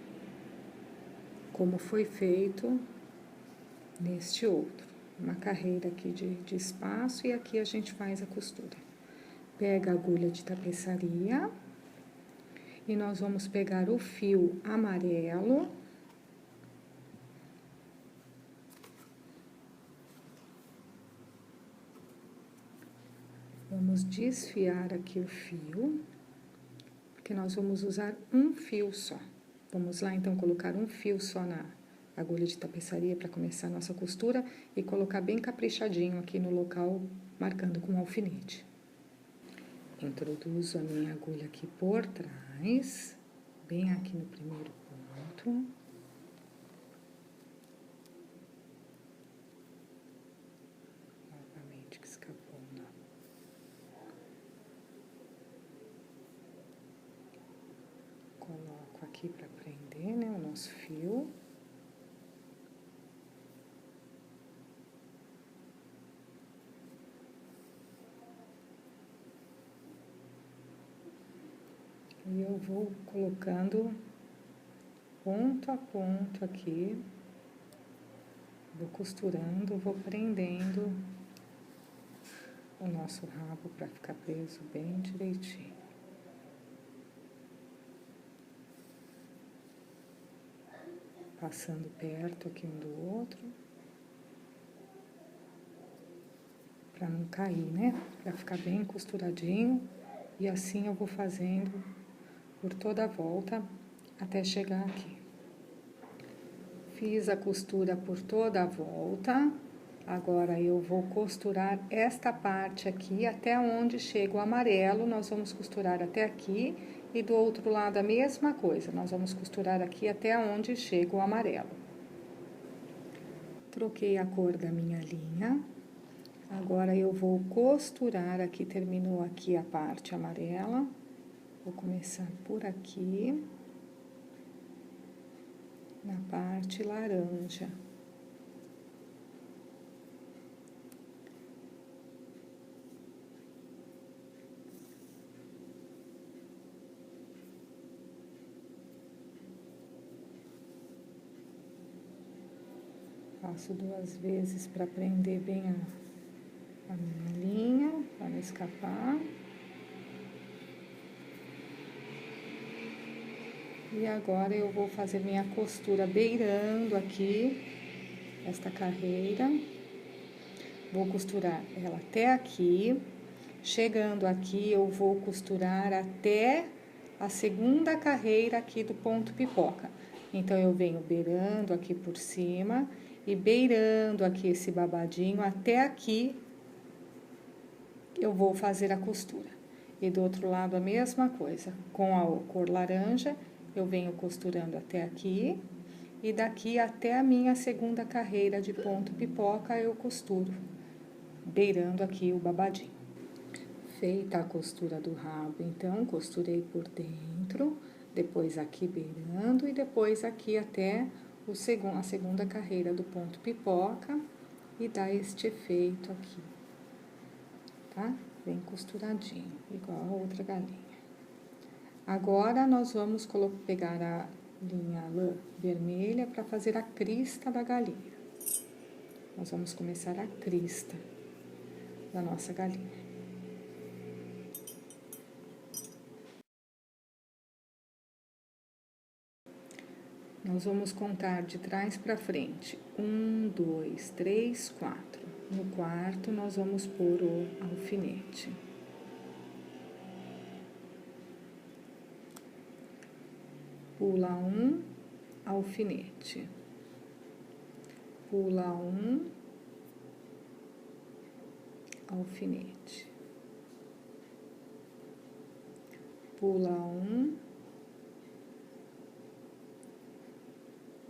como foi feito neste outro. Uma carreira aqui de espaço e aqui a gente faz a costura. Pega a agulha de tapeçaria e nós vamos pegar o fio amarelo. Vamos desfiar aqui o fio, porque nós vamos usar um fio só. Vamos lá, então, colocar um fio só na agulha de tapeçaria para começar a nossa costura e colocar bem caprichadinho aqui no local, marcando com alfinete. Introduzo a minha agulha aqui por trás, bem aqui no primeiro ponto. Novamente que escapou, não. Coloco aqui aqui para prender, né, o nosso fio. E eu vou colocando ponto a ponto aqui, vou costurando, vou prendendo o nosso rabo para ficar preso bem direitinho. Passando perto aqui um do outro, para não cair, né? Para ficar bem costuradinho. E assim eu vou fazendo por toda a volta até chegar aqui. Fiz a costura por toda a volta. Agora eu vou costurar esta parte aqui até onde chega o amarelo. Nós vamos costurar até aqui. E do outro lado a mesma coisa. Nós vamos costurar aqui até onde chega o amarelo. Troquei a cor da minha linha. Agora eu vou costurar aqui, terminou aqui a parte amarela. Vou começar por aqui, na parte laranja. Faço 2 vezes para prender bem a minha linha, para não escapar. E agora eu vou fazer minha costura beirando aqui, esta carreira. Vou costurar ela até aqui. Chegando aqui, eu vou costurar até a segunda carreira aqui do ponto pipoca. Então, eu venho beirando aqui por cima e beirando aqui esse babadinho até aqui, eu vou fazer a costura. E do outro lado a mesma coisa, com a cor laranja, eu venho costurando até aqui, e daqui até a minha segunda carreira de ponto pipoca eu costuro, beirando aqui o babadinho. Feita a costura do rabo, então, costurei por dentro, depois aqui beirando e depois aqui até a segunda carreira do ponto pipoca e dá este efeito aqui, tá? Bem costuradinho, igual a outra galinha. Agora, nós vamos pegar a linha lã vermelha para fazer a crista da galinha. Nós vamos começar a crista da nossa galinha. Nós vamos contar de trás para frente. 1, 2, 3, 4. No quarto, nós vamos pôr o alfinete. Pula 1, alfinete. Pula 1, alfinete. Pula 1,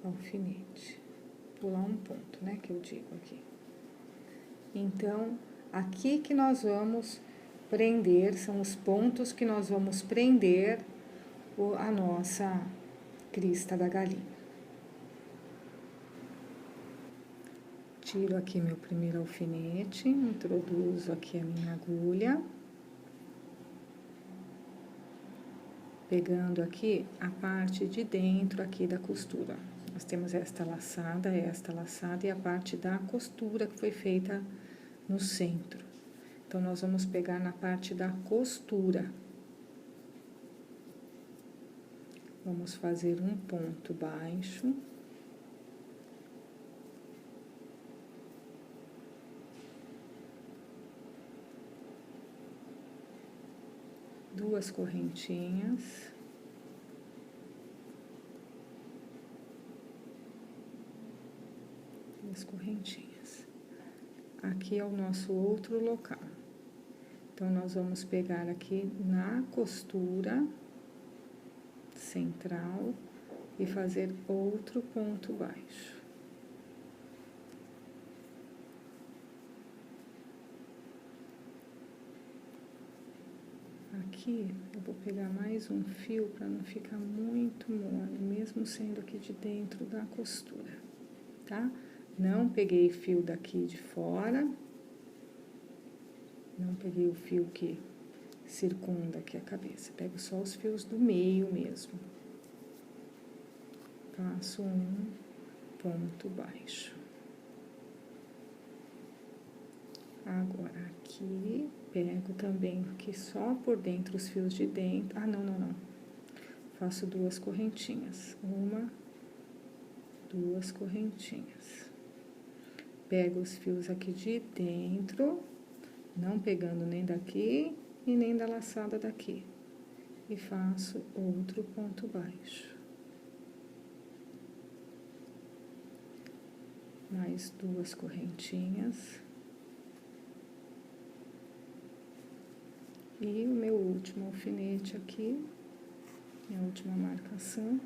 alfinete. Pular um ponto, né, que eu digo aqui. Então, aqui que nós vamos prender, são os pontos que nós vamos prender a nossa crista da galinha. Tiro aqui meu primeiro alfinete, introduzo aqui a minha agulha. Pegando aqui a parte de dentro aqui da costura. Nós temos esta laçada e a parte da costura que foi feita no centro. Então, nós vamos pegar na parte da costura. Vamos fazer um ponto baixo. Duas correntinhas. Duas correntinhas. Aqui é o nosso outro local. Então, nós vamos pegar aqui na costura central e fazer outro ponto baixo. Aqui. aqui, eu vou pegar mais um fio para não ficar muito mole, mesmo sendo aqui de dentro da costura, tá? Não peguei fio daqui de fora, não peguei o fio que circunda aqui a cabeça, pego só os fios do meio mesmo. Faço um ponto baixo. Agora, aqui, pego também aqui só por dentro os fios de dentro. Ah, não. Faço 2 correntinhas. 1, 2 correntinhas. Pego os fios aqui de dentro, não pegando nem daqui e nem da laçada daqui. E faço outro ponto baixo. Mais 2 correntinhas. E o meu último alfinete aqui, minha última marcação,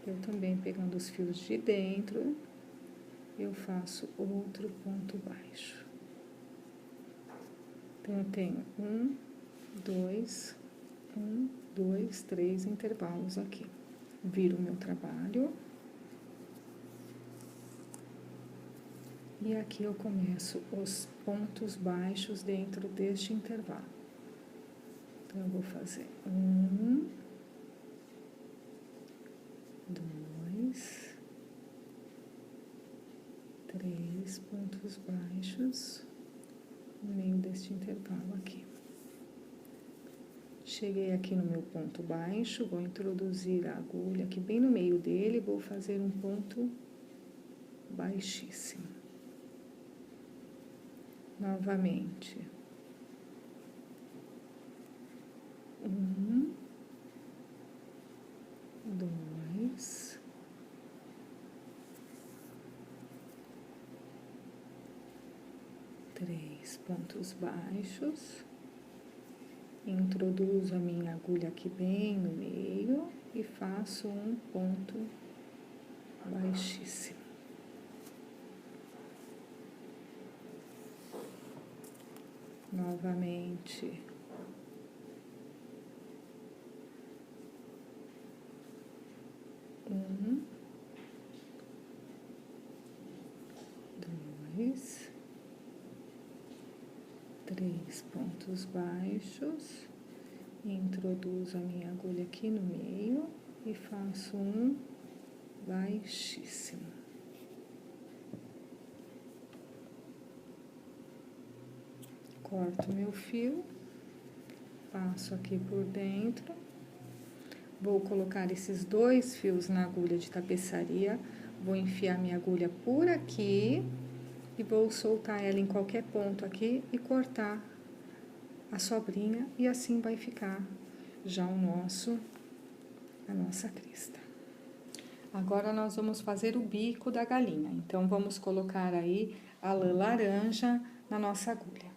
eu também pegando os fios de dentro, eu faço outro ponto baixo. Então, eu tenho 1, 2, 3 intervalos aqui. Viro o meu trabalho. E aqui eu começo os pontos baixos dentro deste intervalo. Então, eu vou fazer 1, 2, 3 pontos baixos no meio deste intervalo aqui. Cheguei aqui no meu ponto baixo, vou introduzir a agulha aqui bem no meio dele, vou fazer um ponto baixíssimo. Novamente. 1, 2, 3 pontos baixos. Introduzo a minha agulha aqui bem no meio e faço um ponto baixíssimo. Novamente. 1, 2, 3 pontos baixos, introduzo a minha agulha aqui no meio e faço um baixíssimo. Corto meu fio, passo aqui por dentro, vou colocar esses 2 fios na agulha de tapeçaria, vou enfiar minha agulha por aqui e vou soltar ela em qualquer ponto aqui e cortar a sobrinha e assim vai ficar já a nossa crista. Agora, nós vamos fazer o bico da galinha. Então, vamos colocar aí a lã laranja na nossa agulha.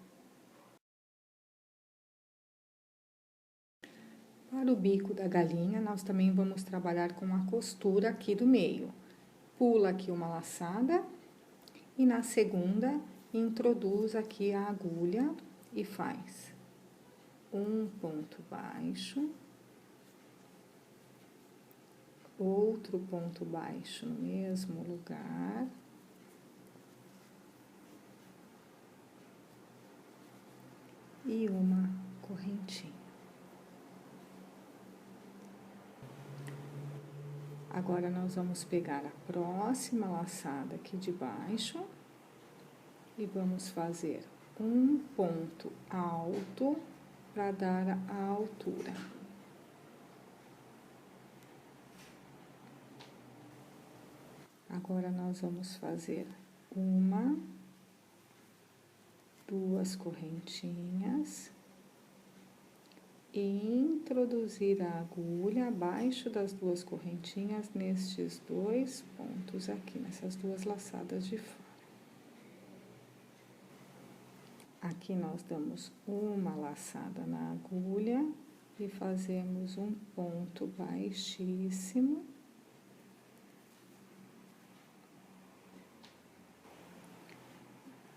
Para o bico da galinha, nós também vamos trabalhar com a costura aqui do meio. Pula aqui uma laçada e na segunda, introduz aqui a agulha e faz um ponto baixo, outro ponto baixo no mesmo lugar, e uma correntinha. Agora, nós vamos pegar a próxima laçada aqui de baixo e vamos fazer um ponto alto para dar a altura. Agora, nós vamos fazer 1, 2 correntinhas e introduzir a agulha abaixo das 2 correntinhas nestes 2 pontos aqui, nessas 2 laçadas de fora. Aqui nós damos uma laçada na agulha e fazemos um ponto baixíssimo.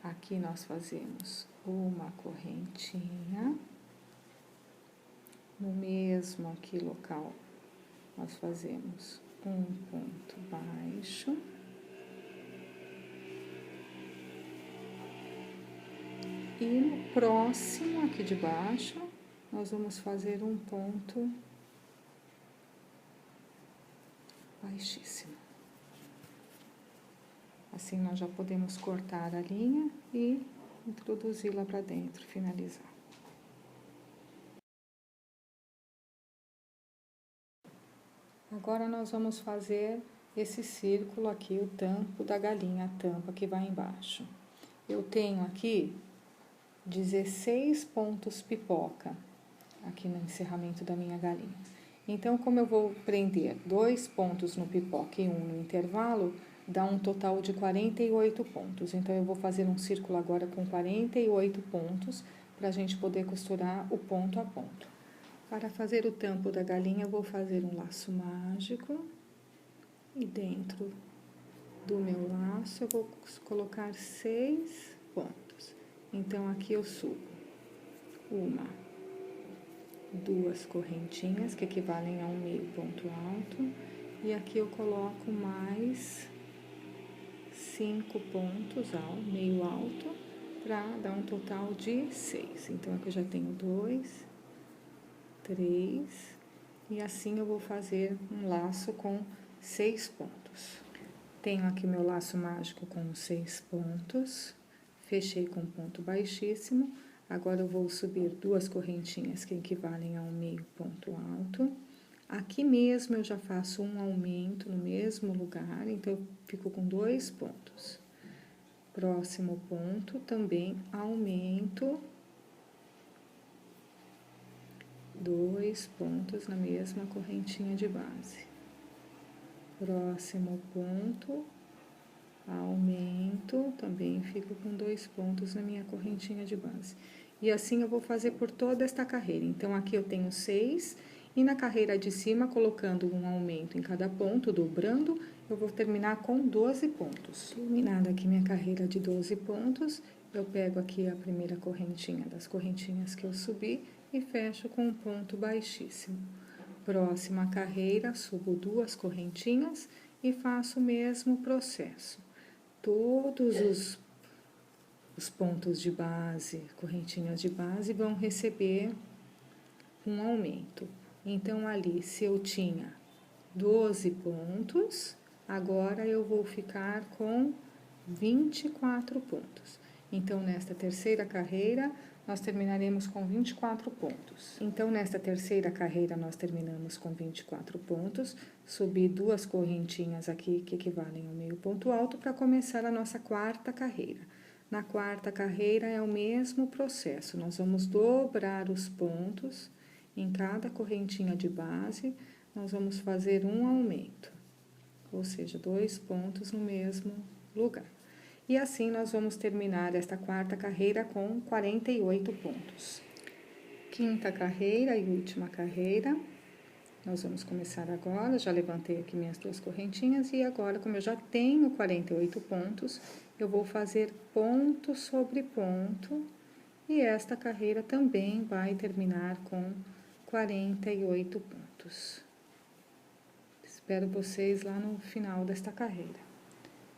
Aqui nós fazemos uma correntinha. No mesmo aqui local, nós fazemos um ponto baixo. E no próximo aqui de baixo, nós vamos fazer um ponto baixíssimo. Assim, nós já podemos cortar a linha e introduzi-la para dentro, finalizar. Agora, nós vamos fazer esse círculo aqui, o tampo da galinha, a tampa que vai embaixo. Eu tenho aqui 16 pontos pipoca, aqui no encerramento da minha galinha. Então, como eu vou prender 2 pontos no pipoca e 1 no intervalo, dá um total de 48 pontos. Então, eu vou fazer um círculo agora com 48 pontos, para a gente poder costurar o ponto a ponto. Para fazer o tampo da galinha, eu vou fazer um laço mágico. E dentro do meu laço, eu vou colocar 6 pontos. Então, aqui eu subo 1, 2 correntinhas, que equivalem a um meio ponto alto. E aqui eu coloco mais 5 pontos meio alto, para dar um total de 6. Então, aqui eu já tenho 2, 3, e assim eu vou fazer um laço com 6 pontos. Tenho aqui meu laço mágico com 6 pontos, fechei com ponto baixíssimo. Agora eu vou subir 2 correntinhas que equivalem a um meio ponto alto. Aqui mesmo eu já faço um aumento no mesmo lugar, então eu fico com 2 pontos. Próximo ponto, também aumento 2 pontos na mesma correntinha de base. Próximo ponto, aumento, também fico com 2 pontos na minha correntinha de base. E assim eu vou fazer por toda esta carreira. Então, aqui eu tenho 6, e na carreira de cima, colocando um aumento em cada ponto, dobrando, eu vou terminar com 12 pontos. Terminada aqui minha carreira de 12 pontos, eu pego aqui a primeira correntinha das correntinhas que eu subi e fecho com um ponto baixíssimo. Próxima carreira, subo 2 correntinhas e faço o mesmo processo. Todos os pontos de base, correntinhas de base, vão receber um aumento. Então, ali, se eu tinha 12 pontos, agora eu vou ficar com 24 pontos. Então, nesta terceira carreira, nós terminaremos com 24 pontos. Então, nesta terceira carreira, nós terminamos com 24 pontos. Subi 2 correntinhas aqui, que equivalem ao meio ponto alto, para começar a nossa quarta carreira. Na quarta carreira, é o mesmo processo. Nós vamos dobrar os pontos. Em cada correntinha de base, nós vamos fazer um aumento, ou seja, 2 pontos no mesmo lugar. E assim nós vamos terminar esta quarta carreira com 48 pontos. Quinta carreira e última carreira, nós vamos começar agora. Já levantei aqui minhas 2 correntinhas e agora, como eu já tenho 48 pontos, eu vou fazer ponto sobre ponto. E esta carreira também vai terminar com 48 pontos. Espero vocês lá no final desta carreira.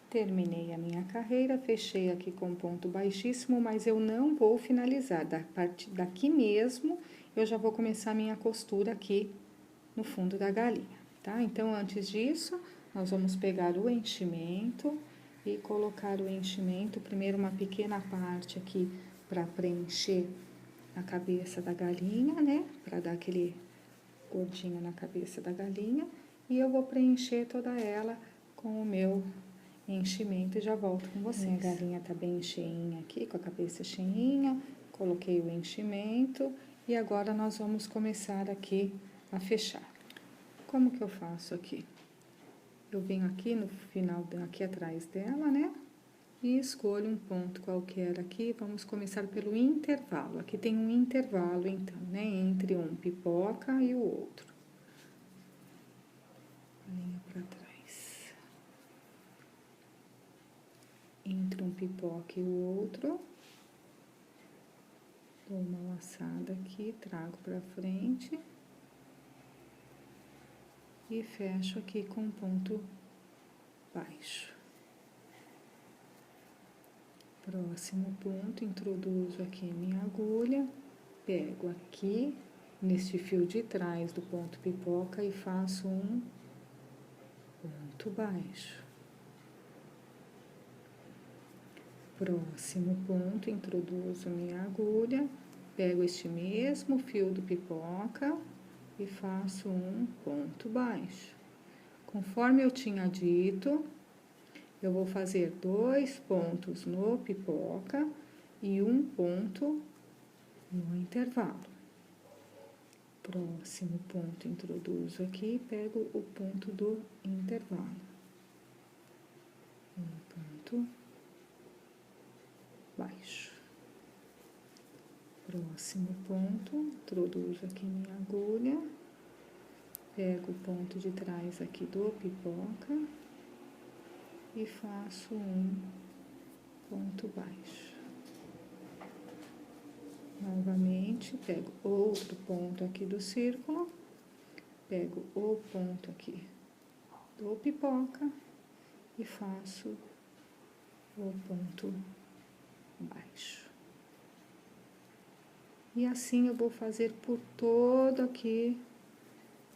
Terminei a minha carreira, fechei aqui com ponto baixíssimo, mas eu não vou finalizar. Daqui mesmo, eu já vou começar a minha costura aqui no fundo da galinha, tá? Então, antes disso, nós vamos pegar o enchimento e colocar o enchimento, primeiro uma pequena parte aqui para preencher a cabeça da galinha, né? Para dar aquele gordinho na cabeça da galinha. E eu vou preencher toda ela com o meu enchimento e já volto com vocês. Minha galinha tá bem cheinha aqui, com a cabeça cheinha. Coloquei o enchimento e agora nós vamos começar aqui a fechar. Como que eu faço aqui? Eu venho aqui no final, aqui atrás dela, né? E escolho um ponto qualquer aqui, vamos começar pelo intervalo. Aqui tem um intervalo, então, né, entre um pipoca e o outro. Linha para trás. Entre um pipoca e o outro, Dou uma laçada aqui, trago pra frente e fecho aqui com ponto baixo. Próximo ponto, introduzo aqui minha agulha, pego aqui neste fio de trás do ponto pipoca e faço um ponto baixo. Próximo ponto, introduzo minha agulha, pego este mesmo fio do pipoca e faço um ponto baixo. Conforme eu tinha dito, eu vou fazer 2 pontos no pipoca e 1 ponto no intervalo. Próximo ponto, introduzo aqui e pego o ponto do intervalo. Um ponto baixo. Próximo ponto, introduzo aqui minha agulha, pego o ponto de trás aqui do pipoca e faço um ponto baixo. Novamente, pego outro ponto aqui do círculo, pego o ponto aqui do pipoca e faço o ponto baixo. E assim eu vou fazer por todo aqui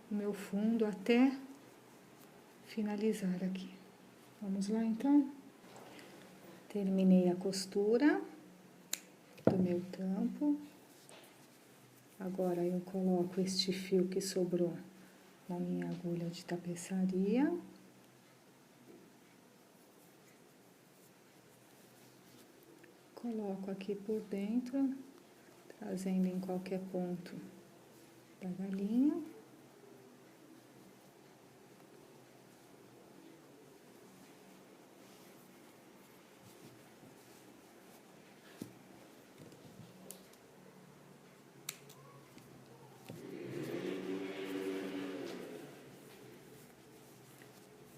o meu fundo até finalizar aqui. Vamos lá então? Terminei a costura do meu tampo. Agora eu coloco este fio que sobrou na minha agulha de tapeçaria. Coloco aqui por dentro, trazendo em qualquer ponto da galinha.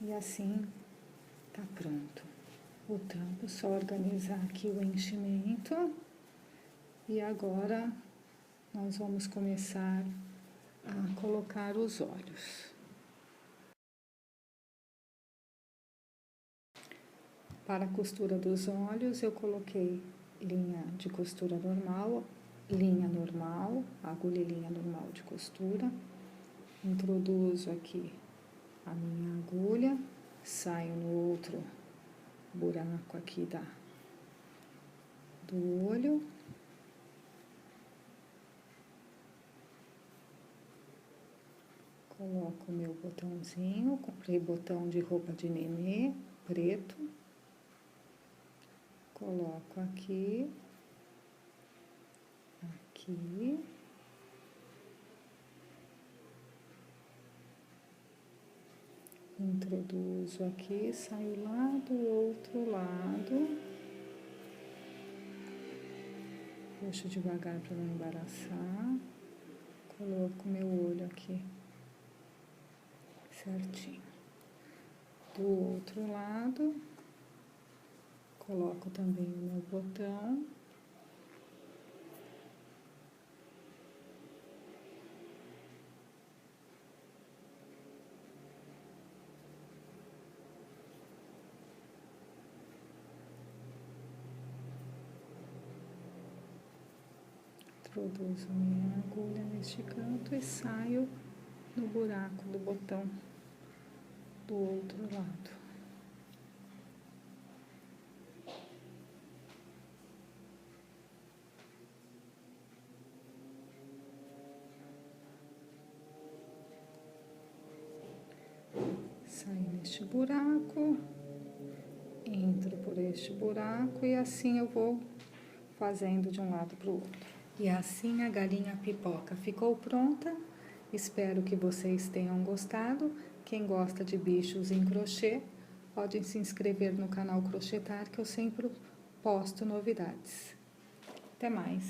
E assim tá pronto. O tampo, só organizar aqui o enchimento. E agora nós vamos começar a colocar os olhos. Para a costura dos olhos, eu coloquei linha de costura normal, agulha e linha normal de costura. Introduzo aqui a minha agulha, saio no outro buraco aqui do olho. Coloco o meu botãozinho, comprei botão de roupa de nenê, preto. Coloco aqui, aqui. Introduzo aqui, saio lá do outro lado. Puxo devagar para não embaraçar. Coloco meu olho aqui certinho. Do outro lado, coloco também o meu botão. Introduzo minha agulha neste canto e saio no buraco do botão do outro lado. Saio neste buraco, entro por este buraco e assim eu vou fazendo de um lado para o outro. E assim a galinha pipoca ficou pronta. Espero que vocês tenham gostado. Quem gosta de bichos em crochê, pode se inscrever no canal Crochetar, que eu sempre posto novidades. Até mais!